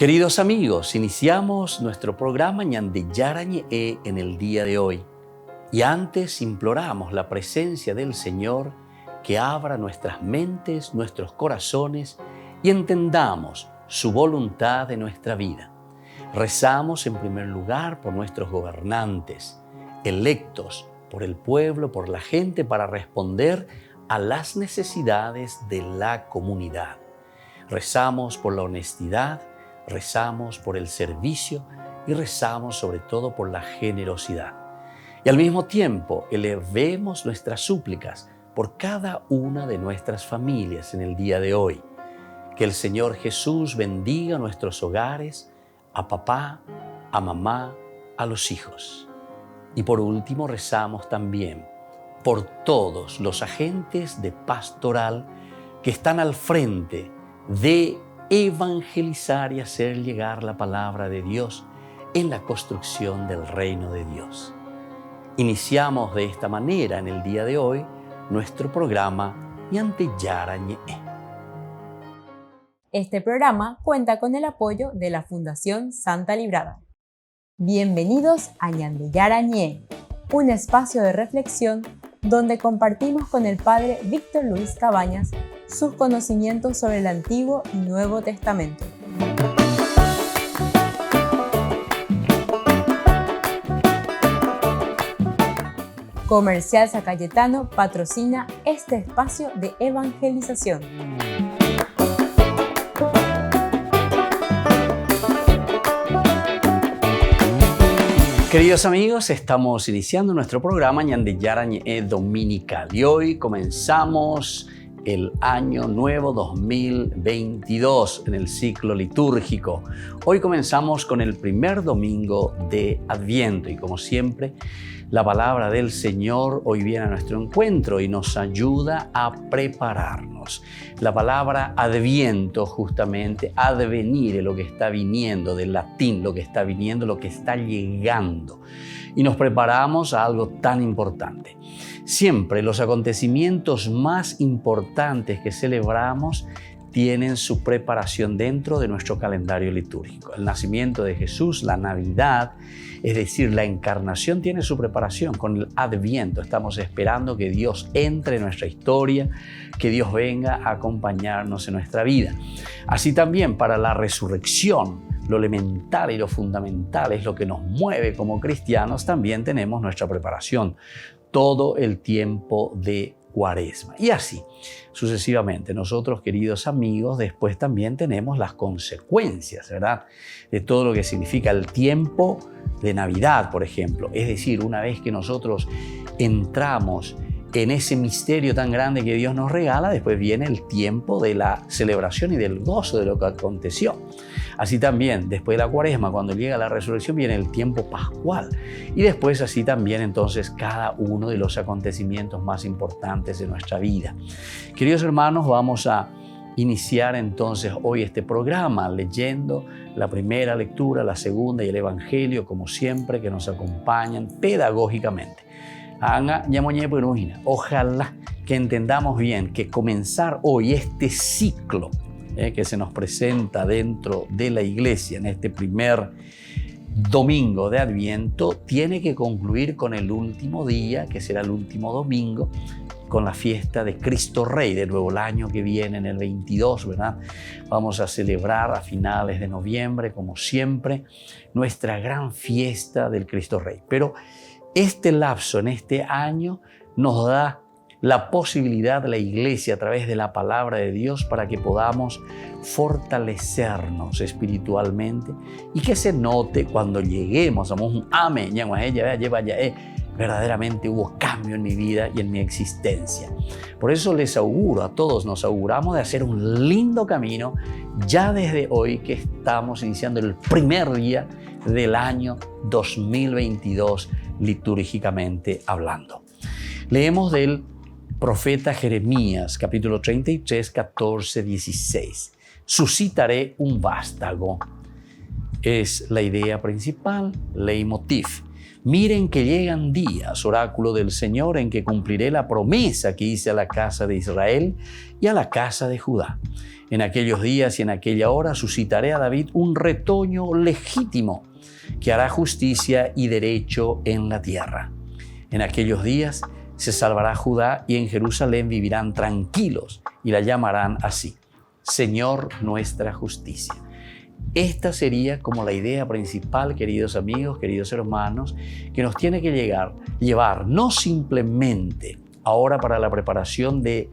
Queridos amigos, iniciamos nuestro programa Ñande Yarañe en el día de hoy. Y antes imploramos la presencia del Señor que abra nuestras mentes, nuestros corazones y entendamos su voluntad de nuestra vida. Rezamos en primer lugar por nuestros gobernantes, electos por el pueblo, por la gente, para responder a las necesidades de la comunidad. Rezamos por la honestidad, rezamos por el servicio y rezamos sobre todo por la generosidad. Y al mismo tiempo elevemos nuestras súplicas por cada una de nuestras familias en el día de hoy. Que el Señor Jesús bendiga nuestros hogares, a papá, a mamá, a los hijos. Y por último rezamos también por todos los agentes de pastoral que están al frente de evangelizar y hacer llegar la palabra de Dios en la construcción del reino de Dios. Iniciamos de esta manera en el día de hoy nuestro programa Ñande Yarañe. Este programa cuenta con el apoyo de la Fundación Santa Librada. Bienvenidos a Ñande Yarañe, un espacio de reflexión donde compartimos con el Padre Víctor Luis Cabañas sus conocimientos sobre el Antiguo y Nuevo Testamento. Comercial San Cayetano patrocina este espacio de evangelización. Queridos amigos, estamos iniciando nuestro programa Ñande Yarañe dominical y hoy comenzamos el año nuevo 2022 en el ciclo litúrgico. Hoy comenzamos con el primer domingo de Adviento y como siempre la palabra del Señor hoy viene a nuestro encuentro y nos ayuda a prepararnos. La palabra Adviento, justamente, advenir es lo que está viniendo, del latín, lo que está viniendo, lo que está llegando. Y nos preparamos a algo tan importante. Siempre los acontecimientos más importantes que celebramos tienen su preparación dentro de nuestro calendario litúrgico. El nacimiento de Jesús, la Navidad, es decir, la encarnación tiene su preparación con el Adviento. Estamos esperando que Dios entre en nuestra historia, que Dios venga a acompañarnos en nuestra vida. Así también para la resurrección, lo elemental y lo fundamental es lo que nos mueve como cristianos, también tenemos nuestra preparación todo el tiempo de Cuaresma. Y así, sucesivamente, nosotros, queridos amigos, después también tenemos las consecuencias, ¿verdad? De todo lo que significa el tiempo de Navidad, por ejemplo. Es decir, una vez que nosotros entramos en ese misterio tan grande que Dios nos regala, después viene el tiempo de la celebración y del gozo de lo que aconteció. Así también, después de la Cuaresma, cuando llega la resurrección, viene el tiempo pascual. Y después así también, entonces, cada uno de los acontecimientos más importantes de nuestra vida. Queridos hermanos, vamos a iniciar entonces hoy este programa leyendo la primera lectura, la segunda y el Evangelio, como siempre, que nos acompañan pedagógicamente. Ojalá que entendamos bien que comenzar hoy este ciclo que se nos presenta dentro de la iglesia en este primer domingo de Adviento tiene que concluir con el último día, que será el último domingo, con la fiesta de Cristo Rey. De nuevo, el año que viene, en el 22, ¿verdad? Vamos a celebrar a finales de noviembre, como siempre, nuestra gran fiesta del Cristo Rey. Pero este lapso en este año nos da la posibilidad de la iglesia a través de la palabra de Dios para que podamos fortalecernos espiritualmente y que se note cuando lleguemos a un amén, verdaderamente hubo cambio en mi vida y en mi existencia. Por eso les auguro, a todos nos auguramos de hacer un lindo camino ya desde hoy que estamos iniciando el primer día del año 2022 litúrgicamente hablando. Leemos del profeta Jeremías, capítulo 33, 14, 16. Suscitaré un vástago. Es la idea principal, leitmotiv. Miren que llegan días, oráculo del Señor, en que cumpliré la promesa que hice a la casa de Israel y a la casa de Judá. En aquellos días y en aquella hora suscitaré a David un retoño legítimo que hará justicia y derecho en la tierra. En aquellos días se salvará Judá y en Jerusalén vivirán tranquilos y la llamarán así: Señor, nuestra justicia. Esta sería como la idea principal, queridos amigos, queridos hermanos, que nos tiene que llevar no simplemente ahora para la preparación de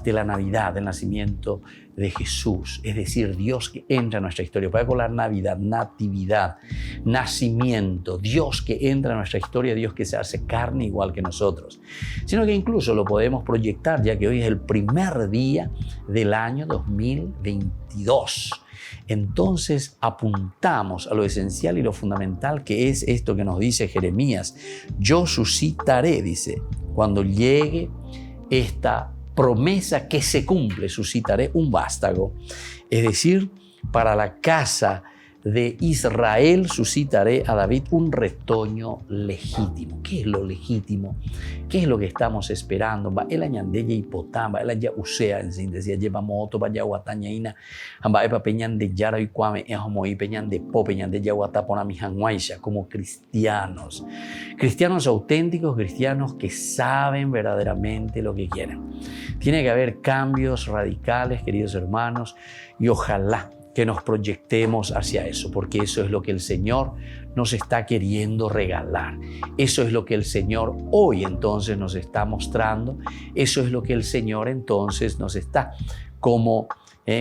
la Navidad, del nacimiento de Jesús, es decir, Dios que entra en nuestra historia. Puede colar Navidad, natividad, nacimiento, Dios que entra en nuestra historia, Dios que se hace carne igual que nosotros, sino que incluso lo podemos proyectar, ya que hoy es el primer día del año 2022. Entonces apuntamos a lo esencial y lo fundamental, que es esto que nos dice Jeremías: yo suscitaré, dice, cuando llegue esta promesa que se cumple, suscitaré un vástago, es decir, para la casa de Israel suscitaré a David un retoño legítimo. ¿Qué es lo legítimo? ¿Qué es lo que estamos esperando? El añandella hipotamba, el aya usea en síntesis, lleva moto, vaya guatañaina, amba epa peñan de yara y cuame, ejomoí peñan de po, peñan de yaguatapona mijanguaisha, como cristianos. Cristianos auténticos, cristianos que saben verdaderamente lo que quieren. Tiene que haber cambios radicales, queridos hermanos, y ojalá que nos proyectemos hacia eso, porque eso es lo que el Señor nos está queriendo regalar. Eso es lo que el Señor hoy entonces nos está mostrando. Eso es lo que el Señor entonces nos está como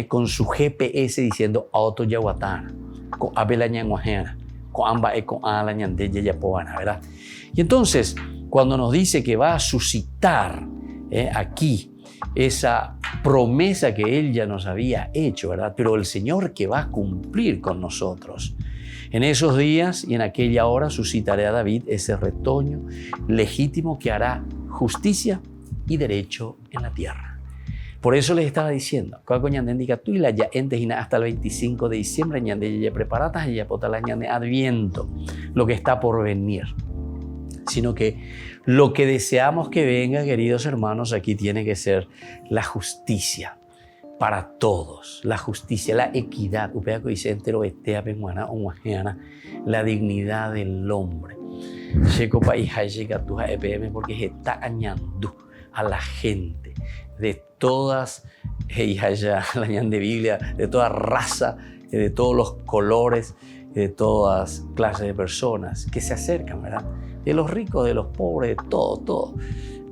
con su GPS diciendo auto yaguatana, con abelañanguajena, con amba e con alañande yayapoana, ¿verdad? Y entonces, cuando nos dice que va a suscitar aquí esa promesa que Él ya nos había hecho, ¿verdad? Pero el Señor que va a cumplir con nosotros. En esos días y en aquella hora suscitaré a David ese retoño legítimo que hará justicia y derecho en la tierra. Por eso les estaba diciendo, hasta el 25 de diciembre, ya preparatas y ya adviento, lo que está por venir. Sino que lo que deseamos que venga, queridos hermanos, aquí tiene que ser la justicia para todos, la justicia, la equidad, la dignidad del hombre. Porque se está añadiendo a la gente de todas, de Biblia, de toda raza, de todos los colores, de todas clases de personas que se acercan, ¿verdad? De los ricos, de los pobres, de todo.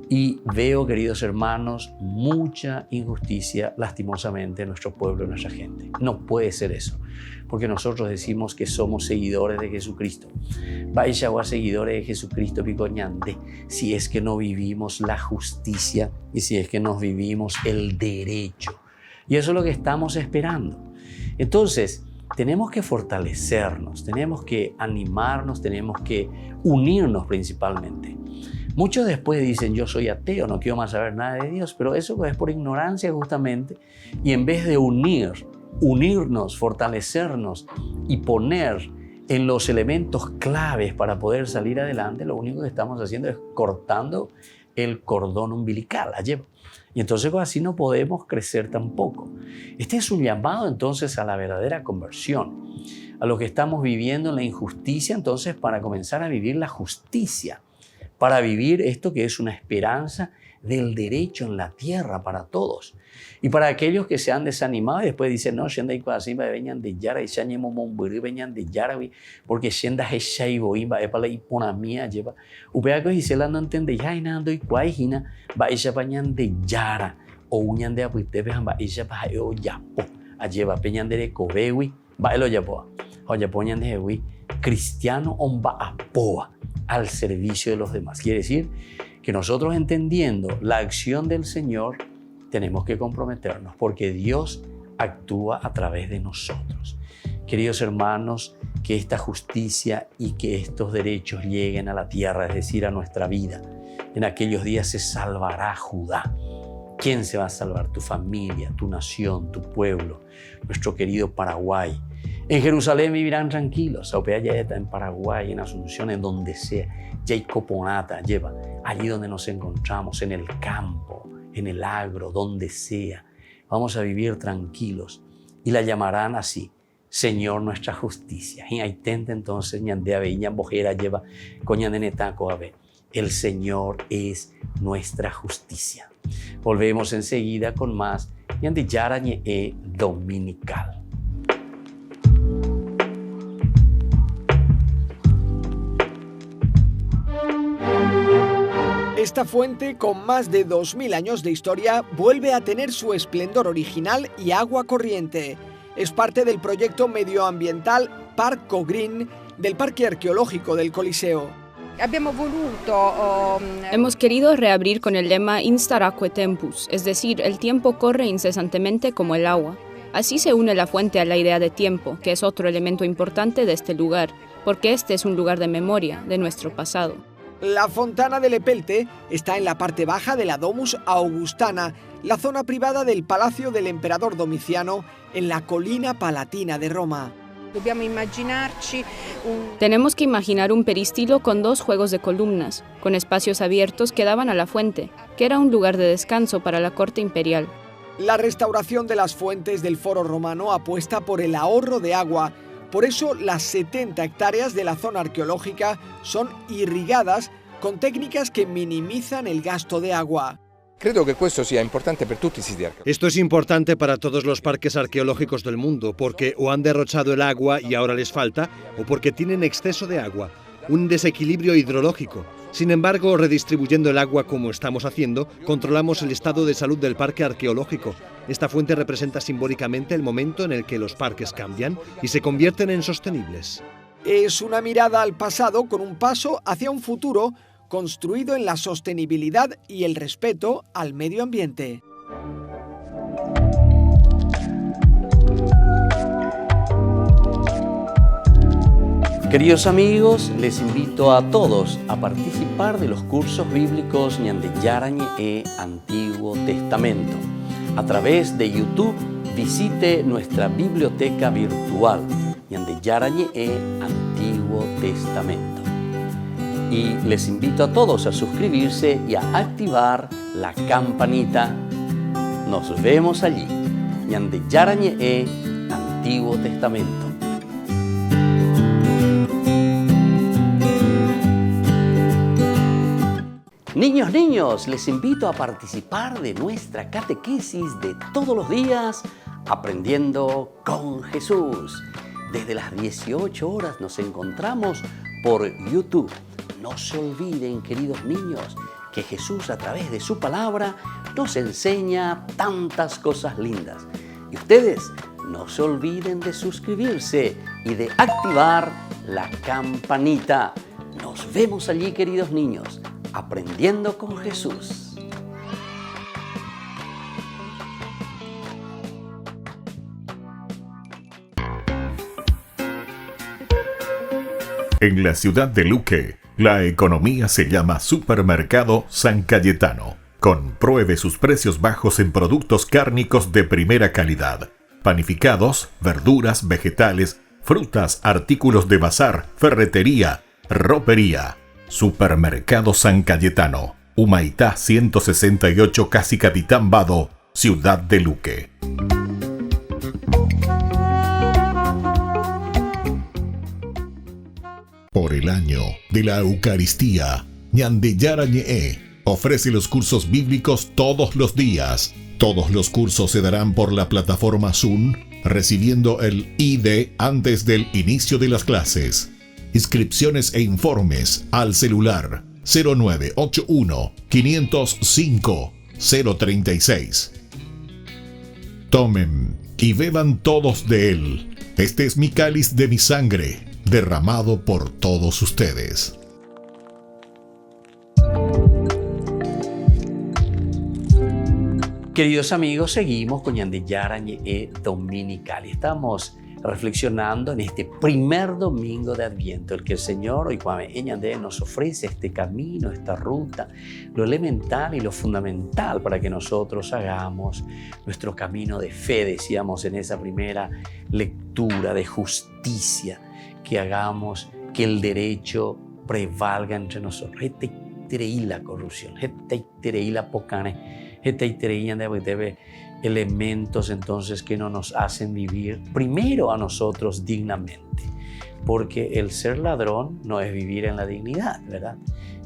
Y veo, queridos hermanos, mucha injusticia, lastimosamente, en nuestro pueblo, en nuestra gente. No puede ser eso, porque nosotros decimos que somos seguidores de Jesucristo. Vaya seguidores de Jesucristo, picoñante, si es que no vivimos la justicia y si es que no vivimos el derecho. Y eso es lo que estamos esperando. Entonces, tenemos que fortalecernos, tenemos que animarnos, tenemos que unirnos principalmente. Muchos después dicen, yo soy ateo, no quiero más saber nada de Dios, pero eso es por ignorancia justamente. Y en vez de unirnos, fortalecernos y poner en los elementos claves para poder salir adelante, lo único que estamos haciendo es cortando el cordón umbilical. Y entonces así no podemos crecer tampoco. Este es un llamado entonces a la verdadera conversión, a lo que estamos viviendo en la injusticia, entonces para comenzar a vivir la justicia, para vivir esto que es una esperanza del derecho en la tierra para todos. Y para aquellos que se han desanimado y después dicen, no, venían de Yara, venían de Yara, porque sienda Heshaiboimba, epala y ponamia, lleva. Upeaco y se la no entiende, ya y nada, y cuajina, va ella pañan de Yara, o uñan de Apuitepe, va ella para yo yapo, a lleva peñan de Cobewi, va el oyapoa, o yapoñan de Hewi, cristiano omba apoa, al servicio de los demás. Quiere decir que nosotros, entendiendo la acción del Señor, tenemos que comprometernos porque Dios actúa a través de nosotros. Queridos hermanos, que esta justicia y que estos derechos lleguen a la tierra, es decir, a nuestra vida. En aquellos días se salvará Judá. ¿Quién se va a salvar? Tu familia, tu nación, tu pueblo, nuestro querido Paraguay, En Jerusalén vivirán tranquilos, en Paraguay, en Asunción, en donde sea. Jaicoponata lleva, allí donde nos encontramos, en el campo, en el agro, donde sea. Vamos a vivir tranquilos y la llamarán así, Señor nuestra justicia. Y ahí tente entonces, ñandeabe y ñambojera lleva, coñandenetaco ave. El Señor es nuestra justicia. Volvemos enseguida con más ñandillara ñe dominical. Esta fuente, con más de 2000 años de historia, vuelve a tener su esplendor original y agua corriente. Es parte del proyecto medioambiental Parco Green del Parque Arqueológico del Coliseo. Hemos querido reabrir con el lema Instaraque Tempus, es decir, el tiempo corre incesantemente como el agua. Así se une la fuente a la idea de tiempo, que es otro elemento importante de este lugar, porque este es un lugar de memoria, de nuestro pasado. La Fontana del Epelte está en la parte baja de la Domus Augustana, la zona privada del Palacio del Emperador Domiciano, en la colina palatina de Roma. Tenemos que imaginar un peristilo con 2 juegos de columnas, con espacios abiertos que daban a la fuente, que era un lugar de descanso para la corte imperial. La restauración de las fuentes del Foro Romano apuesta por el ahorro de agua. Por eso, las 70 hectáreas de la zona arqueológica son irrigadas con técnicas que minimizan el gasto de agua. Creo que esto sea importante para tutti i siti archeologici. Esto es importante para todos los parques arqueológicos del mundo, porque o han derrochado el agua y ahora les falta, o porque tienen exceso de agua, un desequilibrio hidrológico. Sin embargo, redistribuyendo el agua como estamos haciendo, controlamos el estado de salud del parque arqueológico. Esta fuente representa simbólicamente el momento en el que los parques cambian y se convierten en sostenibles. Es una mirada al pasado con un paso hacia un futuro construido en la sostenibilidad y el respeto al medio ambiente. Queridos amigos, les invito a todos a participar de los cursos bíblicos ñandillara ñe Antiguo Testamento. A través de YouTube, visite nuestra biblioteca virtual ñandillara ñe Antiguo Testamento. Y les invito a todos a suscribirse y a activar la campanita. Nos vemos allí. ñandillara ñe Antiguo Testamento. Niños, les invito a participar de nuestra catequesis de todos los días, Aprendiendo con Jesús. Desde las 18 horas nos encontramos por YouTube. No se olviden, queridos niños, que Jesús a través de su palabra nos enseña tantas cosas lindas. Y ustedes no se olviden de suscribirse y de activar la campanita. Nos vemos allí, queridos niños. Aprendiendo con Jesús. En la ciudad de Luque, la economía se llama Supermercado San Cayetano. Compruebe sus precios bajos en productos cárnicos de primera calidad. Panificados, verduras, vegetales, frutas, artículos de bazar, ferretería, ropería. Supermercado San Cayetano, Humaitá 168, casi Capitán Vado, Ciudad de Luque. Por el año de la Eucaristía, ñandillara ñe ofrece los cursos bíblicos todos los días. Todos los cursos se darán por la plataforma Zoom, recibiendo el ID antes del inicio de las clases. Inscripciones e informes al celular 0981 505 036. Tomen y beban todos de él. Este es mi cáliz de mi sangre, derramado por todos ustedes. Queridos amigos, seguimos con ñandillara ñe dominical. Estamos reflexionando en este primer domingo de Adviento, el que el Señor hoy nos ofrece este camino, esta ruta, lo elemental y lo fundamental para que nosotros hagamos nuestro camino de fe, decíamos en esa primera lectura, de justicia, que hagamos que el derecho prevalga entre nosotros. Y la corrupción, y la pocane, elementos entonces que no nos hacen vivir primero a nosotros dignamente, porque el ser ladrón no es vivir en la dignidad, ¿verdad?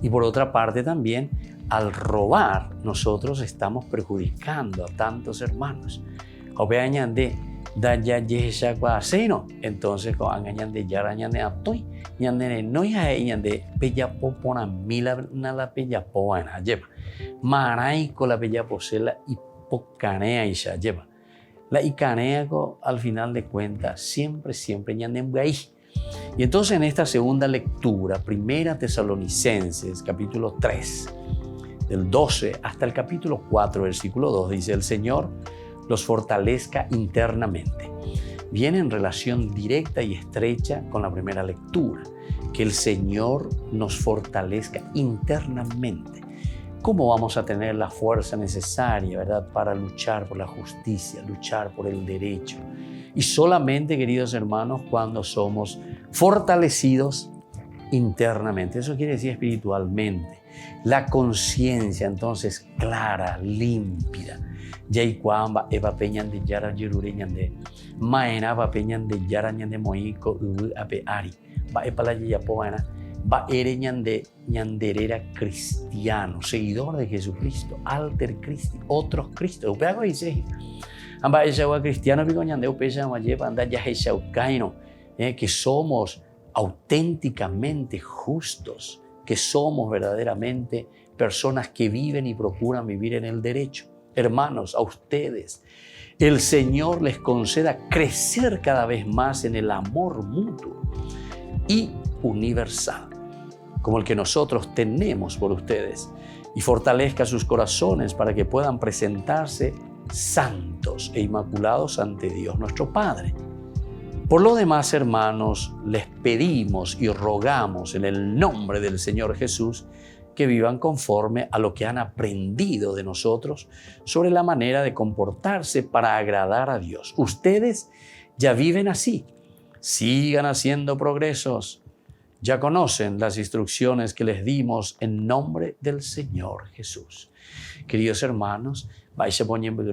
Y por otra parte también, al robar, nosotros estamos perjudicando a tantos hermanos. Entonces, no de pella popona mila la pella poana lleva maraico la pella posela y pocanea y ya lleva la icanea al final de cuentas siempre ñandem ahí. Y entonces en esta segunda lectura, Primera Tesalonicenses capítulo 3 del 12 hasta el capítulo 4 versículo 2 dice: el Señor los fortalezca internamente. Viene en relación directa y estrecha con la primera lectura. Que el Señor nos fortalezca internamente. ¿Cómo vamos a tener la fuerza necesaria, verdad, para luchar por la justicia, luchar por el derecho? Y solamente, queridos hermanos, cuando somos fortalecidos internamente. Eso quiere decir espiritualmente. La conciencia entonces clara, límpida. Yaikwamba eva peñan de yara yerureñan de maena va peñan de yara ñande moico ape ari va epala yapoana va ereñan de ñanderera cristiano, seguidor de Jesucristo, alter Cristi, otros Cristo. Upeago dice amba ella cristiano pico ñande upeya mayepa anda ya hechaucaino, que somos auténticamente justos, que somos verdaderamente personas que viven y procuran vivir en el derecho. Hermanos, a ustedes, el Señor les conceda crecer cada vez más en el amor mutuo y universal, como el que nosotros tenemos por ustedes, y fortalezca sus corazones para que puedan presentarse santos e inmaculados ante Dios nuestro Padre. Por lo demás, hermanos, les pedimos y rogamos en el nombre del Señor Jesús que vivan conforme a lo que han aprendido de nosotros sobre la manera de comportarse para agradar a Dios. Ustedes ya viven así. Sigan haciendo progresos. Ya conocen las instrucciones que les dimos en nombre del Señor Jesús. Queridos hermanos, vais poniendo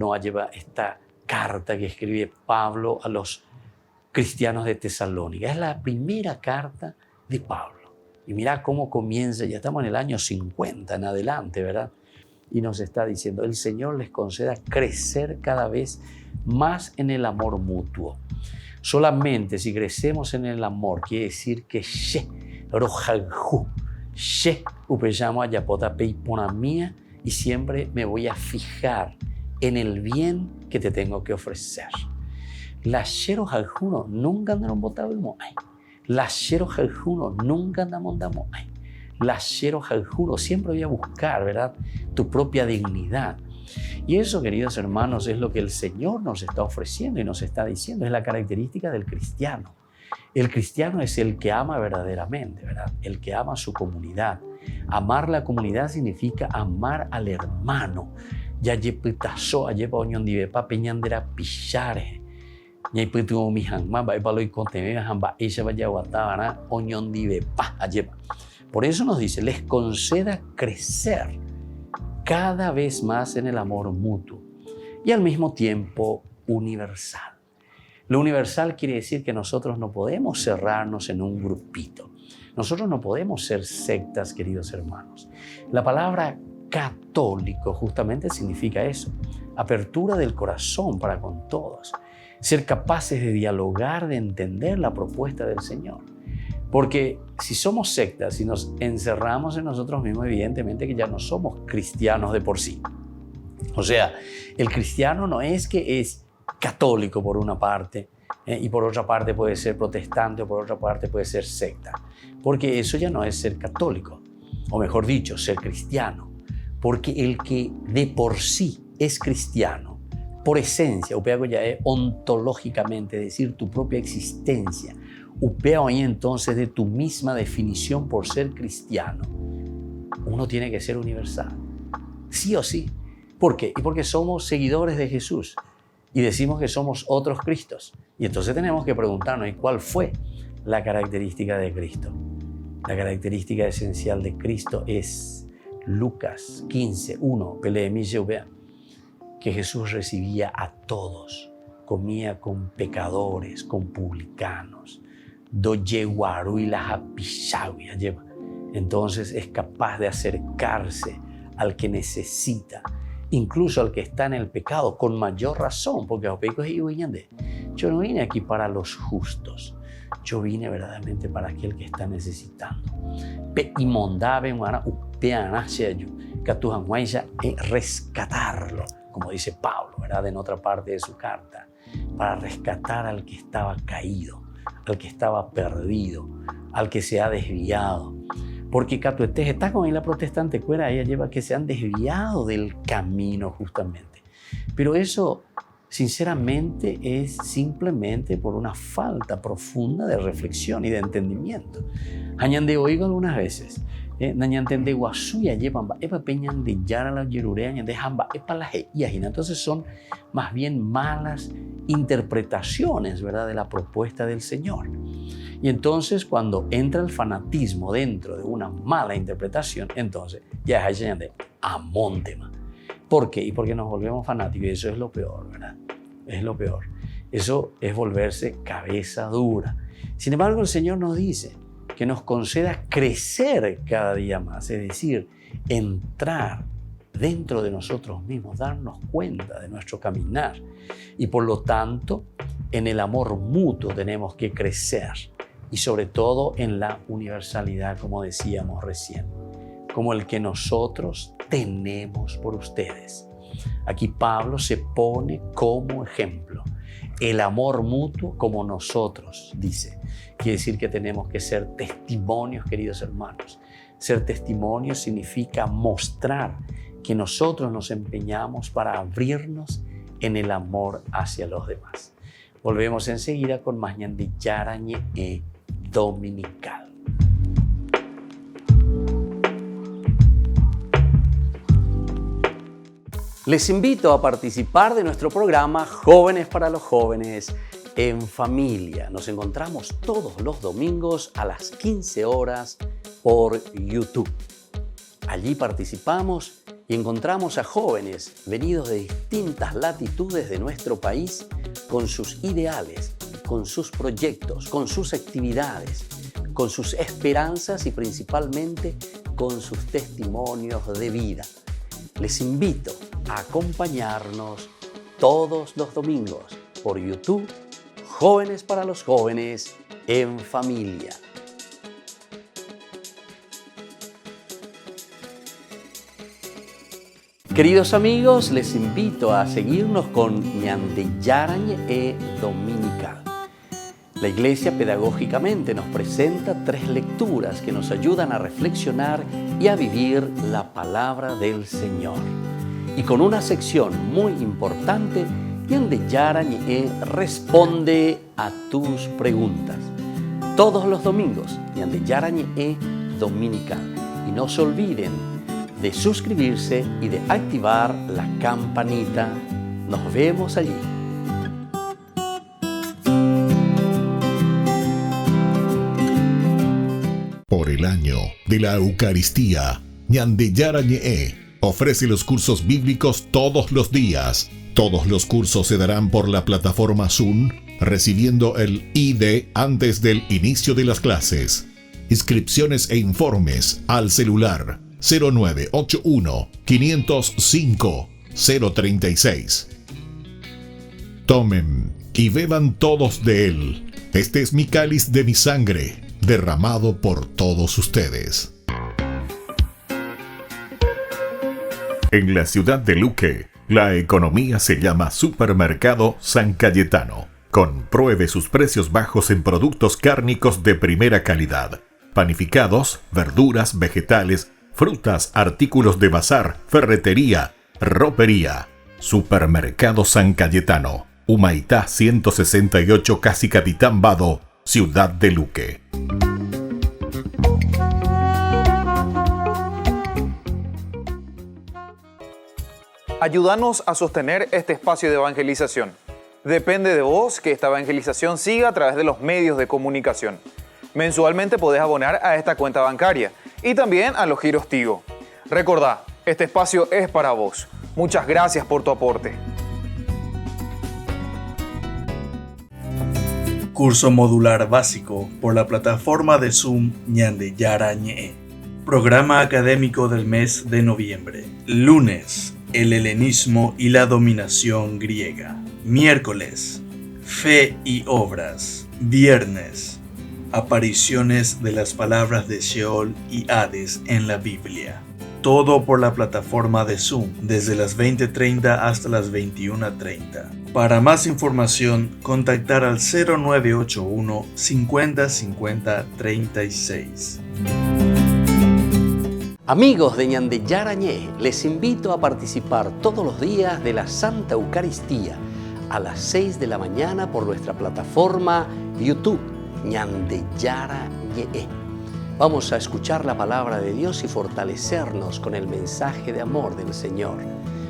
esta carta que escribe Pablo a los cristianos de Tesalónica. Es la primera carta de Pablo. Y mira cómo comienza, ya estamos en el año 50 en adelante, ¿verdad? Y nos está diciendo, el Señor les conceda crecer cada vez más en el amor mutuo. Solamente si crecemos en el amor, quiere decir que y siempre me voy a fijar en el bien que te tengo que ofrecer. La shero jaljuno nunca andaron botado el moai. La shero jaljuno nunca andamos. La shero jaljuno siempre voy a buscar, ¿verdad? Tu propia dignidad. Y eso, queridos hermanos, es lo que el Señor nos está ofreciendo y nos está diciendo. Es la característica del cristiano. El cristiano es el que ama verdaderamente, ¿verdad? El que ama a su comunidad. Amar la comunidad significa amar al hermano. Ya yepitazo, ayepa oñon divepa peñandera pichare. Por eso nos dice, les conceda crecer cada vez más en el amor mutuo y al mismo tiempo universal. Lo universal quiere decir que nosotros no podemos cerrarnos en un grupito. Nosotros no podemos ser sectas, queridos hermanos. La palabra católico justamente significa eso, apertura del corazón para con todos. Ser capaces de dialogar, de entender la propuesta del Señor. Porque si somos sectas, si nos encerramos en nosotros mismos, evidentemente que ya no somos cristianos de por sí. O sea, el cristiano no es que es católico por una parte y por otra parte puede ser protestante o por otra parte puede ser secta. Porque eso ya no es ser católico, o mejor dicho, ser cristiano. Porque el que de por sí es cristiano, por esencia, upea ya es ontológicamente, es decir, tu propia existencia. Upea ahí entonces de tu misma definición por ser cristiano. Uno tiene que ser universal, sí o sí. ¿Por qué? Y porque somos seguidores de Jesús y decimos que somos otros Cristos. Y entonces tenemos que preguntarnos, ¿y cuál fue la característica de Cristo? La característica esencial de Cristo es Lucas 15:1, que Jesús recibía a todos, comía con pecadores, con publicanos. Entonces es capaz de acercarse al que necesita, incluso al que está en el pecado, con mayor razón, porque yo no vine aquí para los justos, yo vine verdaderamente para aquel que está necesitando. Rescatarlo, como dice Pablo, ¿verdad? En otra parte de su carta, para rescatar al que estaba caído, al que estaba perdido, al que se ha desviado. Porque Catuetés está con la protestante cuera, ella lleva que se han desviado del camino justamente. Pero eso, sinceramente, es simplemente por una falta profunda de reflexión y de entendimiento. Añande oigo algunas veces, nañantende guasuya llevan epa peñan de yara la yerurea de hamba epa la heiyajina. Entonces son más bien malas interpretaciones, ¿verdad?, de la propuesta del Señor. Y entonces cuando entra el fanatismo dentro de una mala interpretación, entonces ya es de amontema. ¿Por qué? Y porque nos volvemos fanáticos, y eso es lo peor, ¿verdad? Es lo peor. Eso es volverse cabeza dura. Sin embargo, el Señor nos dice que nos conceda crecer cada día más, es decir, entrar dentro de nosotros mismos, darnos cuenta de nuestro caminar. Y por lo tanto, en el amor mutuo tenemos que crecer. Y sobre todo en la universalidad, como decíamos recién, como el que nosotros tenemos por ustedes. Aquí Pablo se pone como ejemplo el amor mutuo como nosotros, dice. Quiere decir que tenemos que ser testimonios, queridos hermanos. Ser testimonios significa mostrar que nosotros nos empeñamos para abrirnos en el amor hacia los demás. Volvemos enseguida con más Ñande Yarañe Dominical. Les invito a participar de nuestro programa Jóvenes para los Jóvenes en Familia. Nos encontramos todos los domingos a las 15 horas por YouTube. Allí participamos y encontramos a jóvenes venidos de distintas latitudes de nuestro país con sus ideales, con sus proyectos, con sus actividades, con sus esperanzas y principalmente con sus testimonios de vida. Les invito a acompañarnos todos los domingos por YouTube, Jóvenes para los Jóvenes en Familia. Queridos amigos, les invito a seguirnos con Ñande Yarañe Dominical. La Iglesia pedagógicamente nos presenta 3 lecturas que nos ayudan a reflexionar y a vivir la palabra del Señor. Y con una sección muy importante, Ñande Yarañe responde a tus preguntas. Todos los domingos, Ñande Yarañe Dominical. Y no se olviden de suscribirse y de activar la campanita. Nos vemos allí. Por el año de la Eucaristía, Ñande Yarañe ofrece los cursos bíblicos todos los días. Todos los cursos se darán por la plataforma Zoom, recibiendo el ID antes del inicio de las clases. Inscripciones e informes al celular 0981 505 036. Tomen y beban todos de él. Este es mi cáliz de mi sangre, derramado por todos ustedes. En la ciudad de Luque, la economía se llama Supermercado San Cayetano. Compruebe sus precios bajos en productos cárnicos de primera calidad. Panificados, verduras, vegetales, frutas, artículos de bazar, ferretería, ropería. Supermercado San Cayetano, Humaitá 168, Casi Capitán Vado, Ciudad de Luque. Ayúdanos a sostener este espacio de evangelización. Depende de vos que esta evangelización siga a través de los medios de comunicación. Mensualmente podés abonar a esta cuenta bancaria y también a los giros Tigo. Recordá, este espacio es para vos. Muchas gracias por tu aporte. Curso modular básico por la plataforma de Zoom Ñande Yara Ñe. Programa académico del mes de noviembre. Lunes, el helenismo y la dominación griega. Miércoles, fe y obras. Viernes, apariciones de las palabras de Sheol y Hades en la Biblia. Todo por la plataforma de Zoom desde las 20:30 hasta las 21:30. Para más información, contactar al 0981 50 50 36. Amigos de Ñande Yara Ñe, les invito a participar todos los días de la Santa Eucaristía a las 6 de la mañana por nuestra plataforma YouTube, Ñande Yara Ñe. Vamos a escuchar la palabra de Dios y fortalecernos con el mensaje de amor del Señor.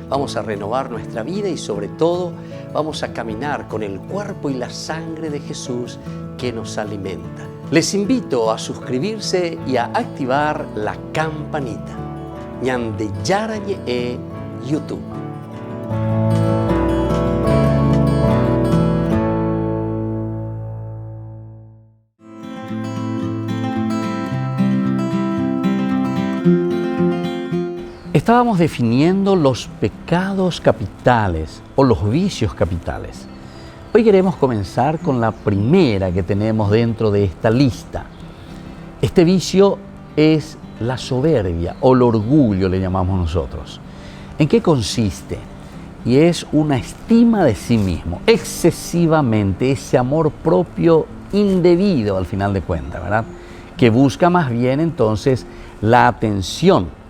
Vamos a renovar nuestra vida y sobre todo vamos a caminar con el cuerpo y la sangre de Jesús que nos alimenta. Les invito a suscribirse y a activar la campanita. Ñande Yara Ñe YouTube. Estábamos definiendo los pecados capitales o los vicios capitales. Hoy queremos comenzar con la primera que tenemos dentro de esta lista. Este vicio es la soberbia o el orgullo, le llamamos nosotros. ¿En qué consiste? Y es una estima de sí mismo, excesivamente, ese amor propio indebido al final de cuentas, ¿verdad? Que busca más bien entonces la atención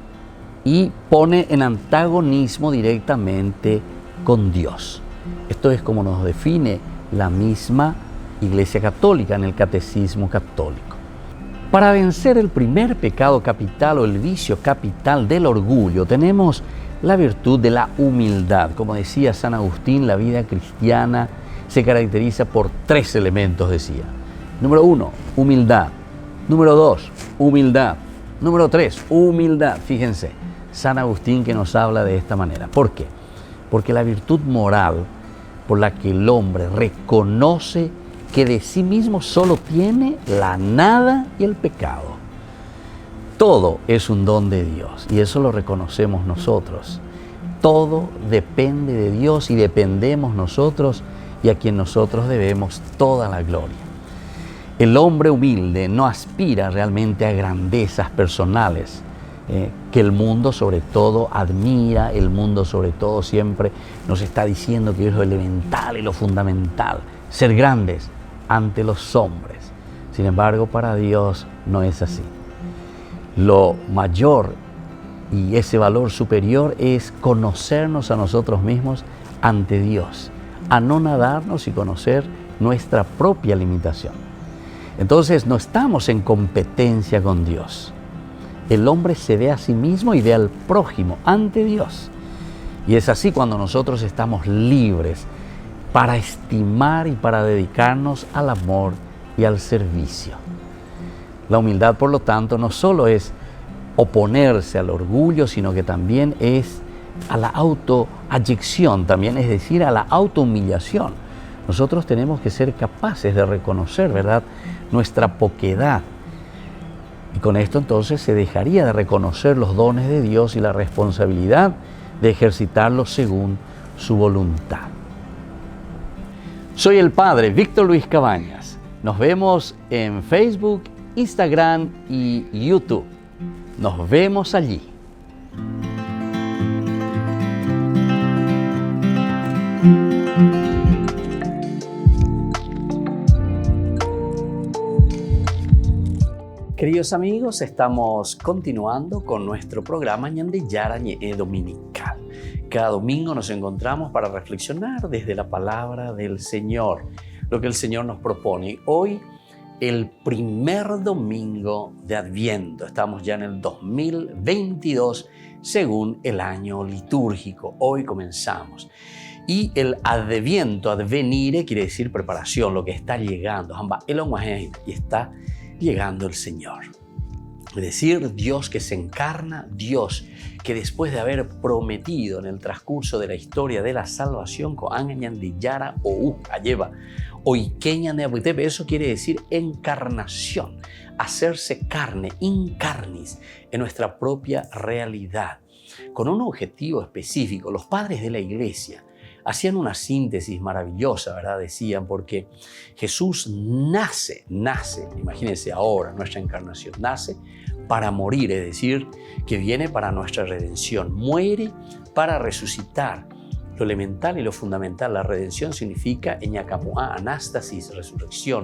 y pone en antagonismo directamente con Dios. Esto es como nos define la misma Iglesia Católica en el Catecismo Católico. Para vencer el primer pecado capital o el vicio capital del orgullo, tenemos la virtud de la humildad. Como decía San Agustín, la vida cristiana se caracteriza por 3 elementos, decía. Número 1, humildad. Número 2, humildad. Número 3, humildad. Fíjense, San Agustín que nos habla de esta manera. ¿Por qué? Porque la virtud moral por la que el hombre reconoce que de sí mismo solo tiene la nada y el pecado. Todo es un don de Dios y eso lo reconocemos nosotros. Todo depende de Dios y dependemos nosotros y a quien nosotros debemos toda la gloria. El hombre humilde no aspira realmente a grandezas personales, que el mundo sobre todo admira, el mundo sobre todo siempre nos está diciendo que es lo elemental y lo fundamental, ser grandes ante los hombres. Sin embargo, para Dios no es así. Lo mayor y ese valor superior es conocernos a nosotros mismos ante Dios, anonadarnos y conocer nuestra propia limitación. Entonces no estamos en competencia con Dios. El hombre se ve a sí mismo y ve al prójimo ante Dios. Y es así cuando nosotros estamos libres para estimar y para dedicarnos al amor y al servicio. La humildad, por lo tanto, no solo es oponerse al orgullo, sino que también es a la autoayección, también es decir, a la autohumillación. Nosotros tenemos que ser capaces de reconocer, ¿verdad?, nuestra poquedad. Y con esto entonces se dejaría de reconocer los dones de Dios y la responsabilidad de ejercitarlos según su voluntad. Soy el Padre Víctor Luis Cabañas. Nos vemos en Facebook, Instagram y YouTube. Nos vemos allí. Queridos amigos, estamos continuando con nuestro programa Ñande Yara Ñe dominical. Cada domingo nos encontramos para reflexionar desde la palabra del Señor, lo que el Señor nos propone. Hoy, el primer domingo de Adviento. Estamos ya en el 2022 según el año litúrgico. Hoy comenzamos. Y el Adviento, advenire, quiere decir preparación, lo que está llegando. Y está llegando el Señor. Es decir, Dios que se encarna, Dios que después de haber prometido en el transcurso de la historia de la salvación, eso quiere decir encarnación, hacerse carne, incarnis, en nuestra propia realidad, con un objetivo específico. Los padres de la iglesia hacían una síntesis maravillosa, ¿verdad? Decían, porque Jesús nace, imagínense ahora nuestra encarnación, nace para morir, es decir, que viene para nuestra redención, muere para resucitar. Lo elemental y lo fundamental, la redención significa eñacamuá, anástasis, resurrección.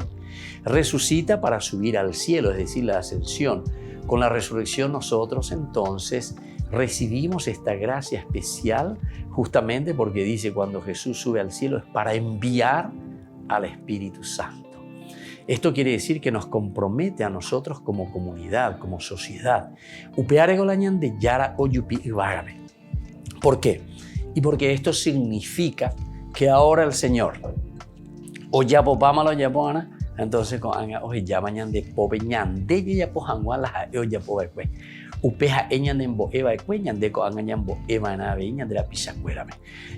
Resucita para subir al cielo, es decir, la ascensión. Con la resurrección nosotros entonces recibimos esta gracia especial, justamente porque dice cuando Jesús sube al cielo es para enviar al Espíritu Santo. Esto quiere decir que nos compromete a nosotros como comunidad, como sociedad. ¿Por qué? Y porque esto significa que ahora el Señor, entonces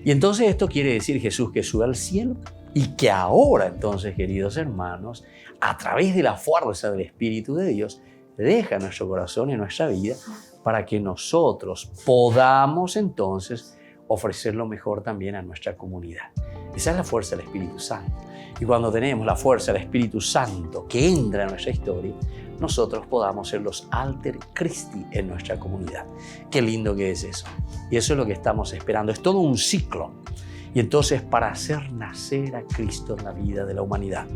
y entonces esto quiere decir Jesús que sube al cielo y que ahora entonces, queridos hermanos, a través de la fuerza del Espíritu de Dios, deja nuestro corazón y nuestra vida para que nosotros podamos entonces ofrecer lo mejor también a nuestra comunidad. Esa es la fuerza del Espíritu Santo. Y cuando tenemos la fuerza del Espíritu Santo que entra en nuestra historia, nosotros podamos ser los alter Christi en nuestra comunidad. Qué lindo que es eso. Y eso es lo que estamos esperando. Es todo un ciclo. Y entonces para hacer nacer a Cristo en la vida de la humanidad.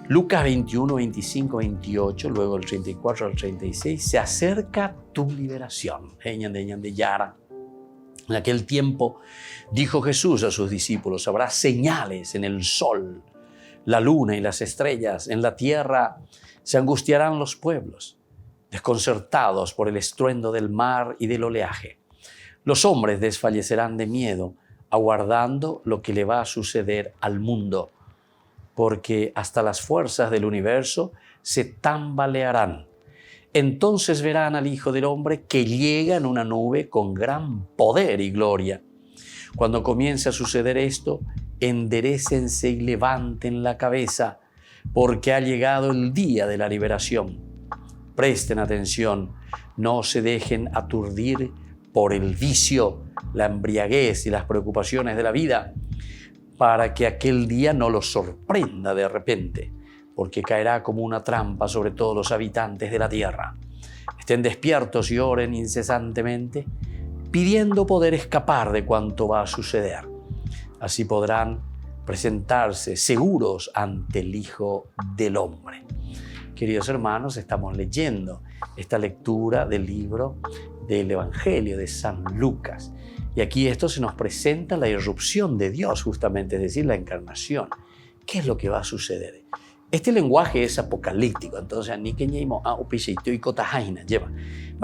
Lucas 21, 25, 28, luego el 34 al 36, se acerca tu liberación. En aquel tiempo dijo Jesús a sus discípulos, habrá señales en el sol, la luna y las estrellas. En la tierra se angustiarán los pueblos, desconcertados por el estruendo del mar y del oleaje. Los hombres desfallecerán de miedo, aguardando lo que le va a suceder al mundo, porque hasta las fuerzas del universo se tambalearán. Entonces verán al Hijo del Hombre que llega en una nube con gran poder y gloria. Cuando comience a suceder esto, enderécense y levanten la cabeza, porque ha llegado el día de la liberación. Presten atención, no se dejen aturdir por el vicio, la embriaguez y las preocupaciones de la vida, para que aquel día no los sorprenda de repente, porque caerá como una trampa sobre todos los habitantes de la tierra. Estén despiertos y oren incesantemente, pidiendo poder escapar de cuanto va a suceder. Así podrán presentarse seguros ante el Hijo del Hombre. Queridos hermanos, estamos leyendo esta lectura del libro del Evangelio de San Lucas. Y aquí esto se nos presenta la irrupción de Dios, justamente, es decir, la encarnación. ¿Qué es lo que va a suceder? Este lenguaje es apocalíptico, entonces va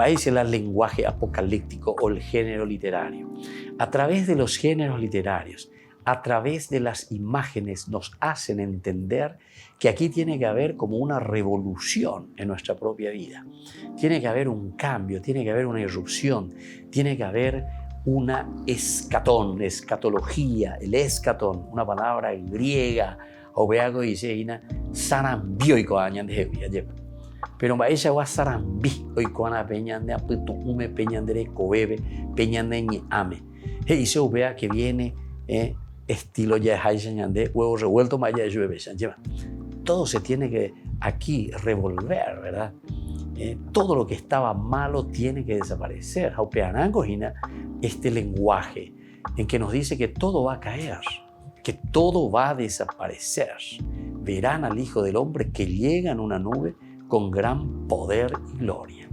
a decir el lenguaje apocalíptico o el género literario. A través de los géneros literarios, a través de las imágenes, nos hacen entender que aquí tiene que haber como una revolución en nuestra propia vida. Tiene que haber un cambio, tiene que haber una irrupción, tiene que haber una escatología, el escatón, una palabra griega, pero ella va a sarambi hoy con la peña de aputume peña de cobebe peña de ame y dice vea que viene estilo ya de huevo revuelto maya llueve. Todo se tiene que aquí revolver, ¿verdad? Todo lo que estaba malo tiene que desaparecer. Este lenguaje en que nos dice que todo va a caer, que todo va a desaparecer. Verán al Hijo del Hombre que llega en una nube con gran poder y gloria.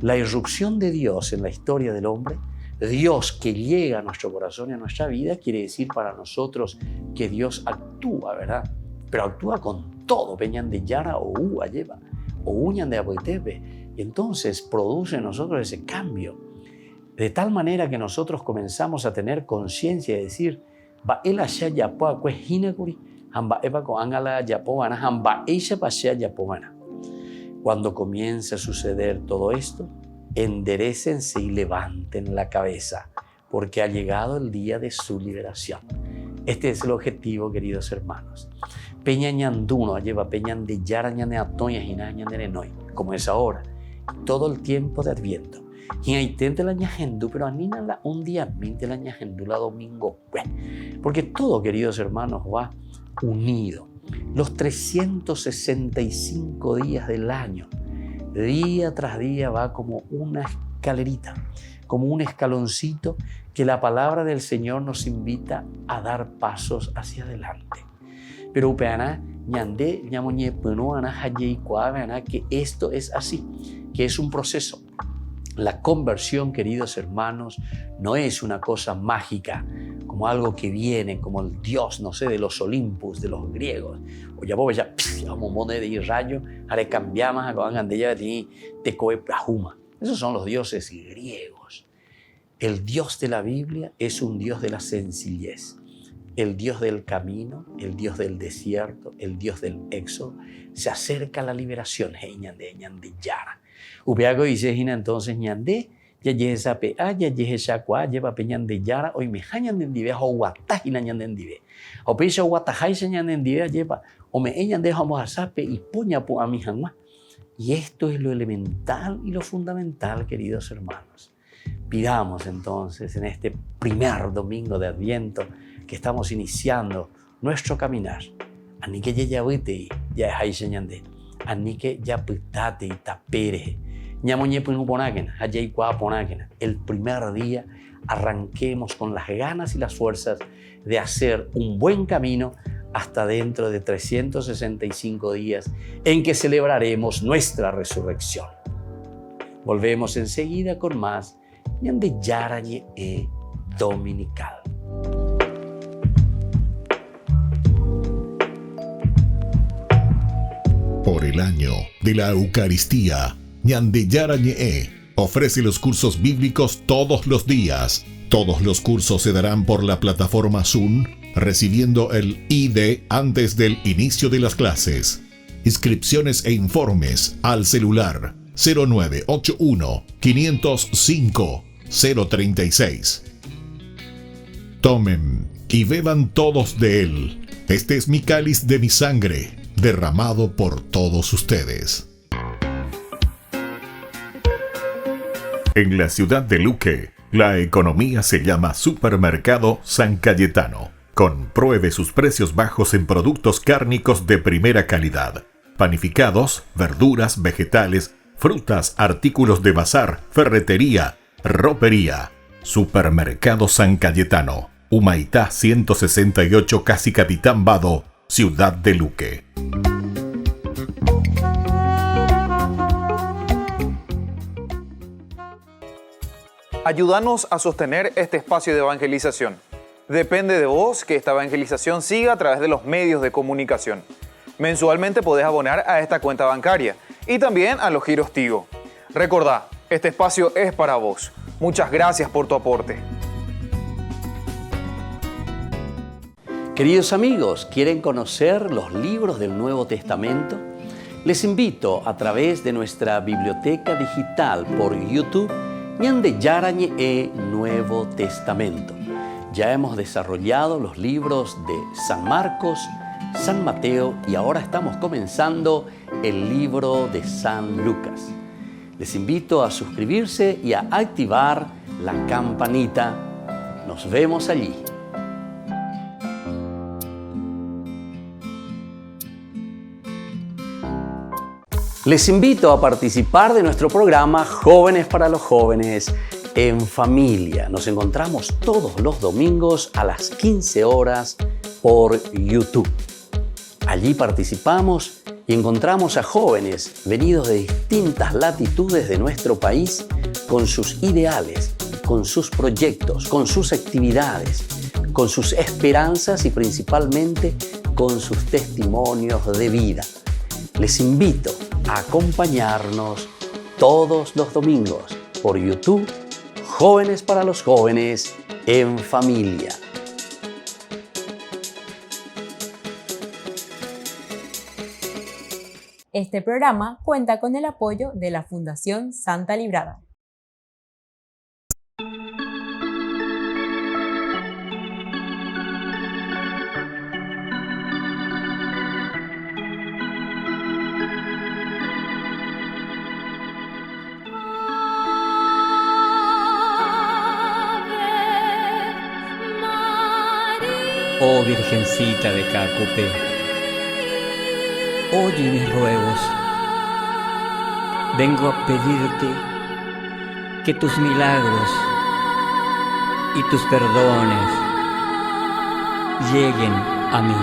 La irrupción de Dios en la historia del hombre, Dios que llega a nuestro corazón y a nuestra vida, quiere decir para nosotros que Dios actúa, ¿verdad? Pero actúa con todo, peñan de yara o ua lleva, o uñan de apoitepe, y entonces produce en nosotros ese cambio, de tal manera que nosotros comenzamos a tener conciencia de decir, va el asha yapoa kue hinakuri, hamba eva ko angala yapoana, hamba eisha pasea yapoana. Cuando comience a suceder todo esto, enderécense y levanten la cabeza, porque ha llegado el día de su liberación. Este es el objetivo, queridos hermanos. Peña ñanduno lleva peñan de yara ñane atoña jina ñane renoi, como es ahora, todo el tiempo de Adviento. Y ahí tente la ñajendu, pero anina la un día mente la ñajendu la domingo, porque todo, queridos hermanos, va unido. Los 365 días del año, día tras día va como una escalerita, como un escaloncito que la palabra del Señor nos invita a dar pasos hacia adelante. Pero upeana ñande ñamoñe penuana hayeikuavana, que esto es así, que es un proceso. La conversión, queridos hermanos, no es una cosa mágica, como algo que viene, como el Dios, no sé, de los Olimpos, de los griegos. O ya vos ya, como moneda de rayo, haré cambiamos a coan andella de tecoe prahuma. Esos son los dioses griegos. El Dios de la Biblia es un Dios de la sencillez. El Dios del camino, el Dios del desierto, el Dios del éxodo, se acerca a la liberación. Ñande yara. Upeago dice entonces ñande, ya llegue sape ya llegue shakwa, lleva peñan de yara, hoy me hañan de endive, o guatajina ñan de endive. O pecha guatajai se ñan de endive, lleva, o me eñan de vamos a sape y poña a mi janma. Y esto es lo elemental y lo fundamental, queridos hermanos. Pidamos entonces en este primer domingo de Adviento que estamos iniciando nuestro caminar. Ani que ya vete ya hay señande. Ani que ya pitate y tapere. Ñamoñe ponaken, allay kwa ponaken. El primer día arranquemos con las ganas y las fuerzas de hacer un buen camino hasta dentro de 365 días en que celebraremos nuestra resurrección. Volvemos enseguida con más Ñande Yarañe Dominical. Por el año de la Eucaristía, Ñande Yarañe ofrece los cursos bíblicos todos los días. Todos los cursos se darán por la plataforma Zoom, recibiendo el ID antes del inicio de las clases. Inscripciones e informes al celular 0981 505 036. Tomen y beban todos de él. Este es mi cáliz de mi sangre, derramado por todos ustedes. En la ciudad de Luque, la economía se llama Supermercado San Cayetano. Compruebe sus precios bajos en productos cárnicos de primera calidad. Panificados, verduras, vegetales, frutas, artículos de bazar, ferretería, ropería. Supermercado San Cayetano, Humaitá 168, Casi Capitán Vado, ciudad de Luque. Ayúdanos a sostener este espacio de evangelización. Depende de vos que esta evangelización siga a través de los medios de comunicación. Mensualmente podés abonar a esta cuenta bancaria y también a los giros Tigo. Recordá, este espacio es para vos. Muchas gracias por tu aporte. Queridos amigos, ¿quieren conocer los libros del Nuevo Testamento? Les invito a través de nuestra biblioteca digital por YouTube, Ñande Yarañe Nuevo Testamento. Ya hemos desarrollado los libros de San Marcos, San Mateo y ahora estamos comenzando el libro de San Lucas. Les invito a suscribirse y a activar la campanita. Nos vemos allí. Les invito a participar de nuestro programa Jóvenes para los Jóvenes en Familia. Nos encontramos todos los domingos a las 15 horas por YouTube. Allí participamos y encontramos a jóvenes venidos de distintas latitudes de nuestro país con sus ideales, con sus proyectos, con sus actividades, con sus esperanzas y principalmente con sus testimonios de vida. Les invito a acompañarnos todos los domingos por YouTube, Jóvenes para los Jóvenes en Familia. Este programa cuenta con el apoyo de la Fundación Santa Librada. Oh Virgencita de Caacupé, oye mis ruegos. Vengo a pedirte que tus milagros y tus perdones lleguen a mí.